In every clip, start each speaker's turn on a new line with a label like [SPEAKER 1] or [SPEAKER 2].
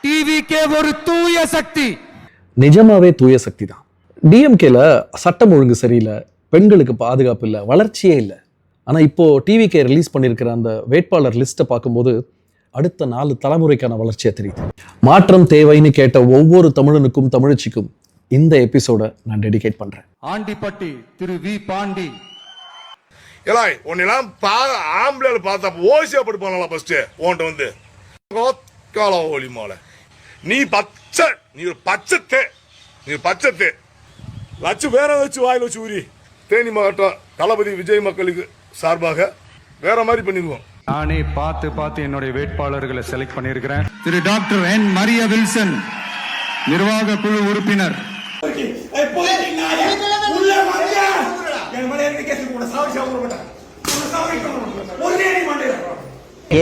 [SPEAKER 1] TVK ஒரு தூய சக்தி.
[SPEAKER 2] நிஜமாவே தூய சக்தி தான். டிஎம்கேல சட்டம் ஒழுங்கு சரியில்லை, பெண்களுக்கு பாதுகாப்பு இல்லை, வளர்ச்சியே இல்லை. ஆனால் இப்போ டிவிகே ரிலீஸ் பண்ணியிருக்கிற அந்த வேட்பாளர் லிஸ்ட்டை பார்க்கும்போது அடுத்த 4 தலைமுறைக்கான வளர்ச்சியை தெரியுது. மாற்றம் தேவைன்னு கேட்ட ஒவ்வொரு தமிழனுக்கும் தமிழச்சிக்கும் இந்த எபிசோட நான் டெடிகேட் பண்றேன்.
[SPEAKER 1] ஆண்டிப்பட்டி திரு வி பாண்டி.
[SPEAKER 3] ஏலாய் உன்னெல்லாம் ஆம்பளை பார்த்தா ஓசியா பட்டு போனால ஃபர்ஸ்ட் உன்கிட்ட வந்து காலம் ஒளி மாலை நீ பச்சை, நீ ஒரு பச்சத்தே, நீ ஒரு பச்சத்தே லட்சு வேற வச்சு வாயில் வச்சு ஊறி தேனி மாவட்டம் தளபதி விஜய் மக்களுக்கு சார்பாக வேற மாதிரி பண்ணிடுவோம்.
[SPEAKER 1] நானே பார்த்து என்னுடைய வேட்பாளர்களை செலக்ட் பண்ணியிருக்கிறேன். திரு டாக்டர் என் மரியா வில்சன், நிர்வாக குழு உறுப்பினர்.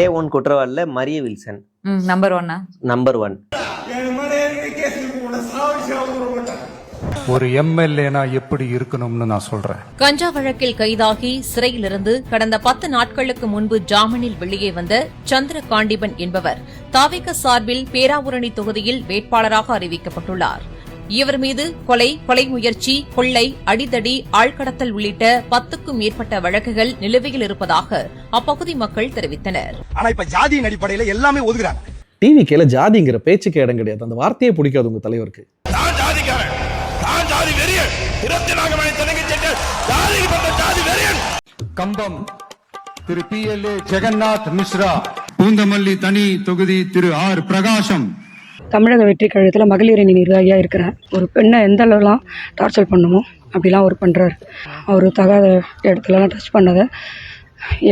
[SPEAKER 4] A1 குற்றவாளில மரிய வில்சன்
[SPEAKER 5] நம்பர் 1.
[SPEAKER 4] நம்பர் 1.
[SPEAKER 1] ஒரு எம்எல்ஏனா எப்படி இருக்கணும்னு நான் சொல்றேன்.
[SPEAKER 6] கஞ்சா வழக்கில் கைதாகி சிறையிலிருந்து கடந்த 10 நாட்களுக்கு முன்பு ஜாமீனில் வெளியே வந்த சந்திரகாண்டிபன் என்பவர் தாவேக சார்பில் பேராவூரணி தொகுதியில் வேட்பாளராக அறிவிக்கப்பட்டுள்ளார். இவர் மீது கொலை முயற்சி, கொள்ளை, அடிதடி, ஆழ்கடத்தல் உள்ளிட்ட 10க்கும் மேற்பட்ட வழக்குகள் நிலுவையில் இருப்பதாக அப்பகுதி மக்கள் தெரிவித்தனர்.
[SPEAKER 7] ஆனா இப்ப ஜாதியின் அடிப்படையில எல்லாமே ஒதுக்குறாங்க.
[SPEAKER 2] டிவிகேல ஜாதிங்கிற பேச்சுக்கு இடம் கிடையாது. அந்த வார்த்தையே பிடிக்காது உங்க தலைவருக்கு.
[SPEAKER 1] கம்பம் திரு PLA ஜெகநாத் மிஸ்ரா. பூந்தமல்லி தனி தொகுதி திரு ஆர் பிரகாசம்.
[SPEAKER 8] தமிழக வெற்றி கழகத்தில் மகளிர் அணி நிர்வாகியாக இருக்கிறேன். ஒரு பெண்ணை எந்த அளவுலாம் டார்ச்சர் பண்ணுமோ அப்படிலாம் அவர் பண்ணுறாரு. அவர் தகாத இடத்துலலாம் டச் பண்ணாத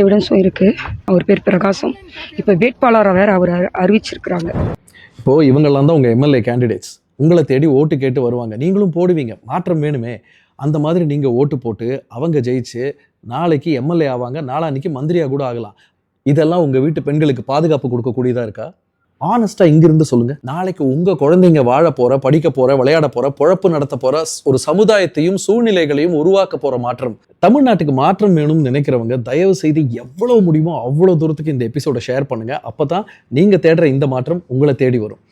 [SPEAKER 8] எவிடன்ஸும் இருக்குது. அவர் பேர் பிரகாசம். இப்போ வேட்பாளராக வேறு அவர் அறிவிச்சிருக்கிறாங்க.
[SPEAKER 2] இப்போது இவங்கெல்லாம் தான் உங்கள் எம்எல்ஏ கேண்டிடேட்ஸ். உங்களை தேடி ஓட்டு கேட்டு வருவாங்க, நீங்களும் போடுவீங்க. மாற்றம் வேணுமே, அந்த மாதிரி நீங்கள் ஓட்டு போட்டு அவங்க ஜெயிச்சு நாளைக்கு எம்எல்ஏ ஆவாங்க, நாளான்னைக்கு மந்திரியாக கூட ஆகலாம். இதெல்லாம் உங்கள் வீட்டு பெண்களுக்கு பாதுகாப்பு கொடுக்கக்கூடியதாக இருக்கா? ஆனஸ்டா இங்கிருந்து சொல்லுங்க. நாளைக்கு உங்க குழந்தைங்க வாழ போற, படிக்க போற, விளையாட போற, பொழப்பு நடத்த போற ஒரு சமுதாயத்தையும் சூழ்நிலைகளையும் உருவாக்க போற மாற்றம், தமிழ்நாட்டுக்கு மாற்றம் வேணும்னு நினைக்கிறவங்க தயவு செய்து எவ்வளவு முடியுமோ அவ்வளவு தூரத்துக்கு இந்த எபிசோட ஷேர் பண்ணுங்க. அப்பதான் நீங்க தேடுற இந்த மாற்றம் உங்களை தேடி வரும்.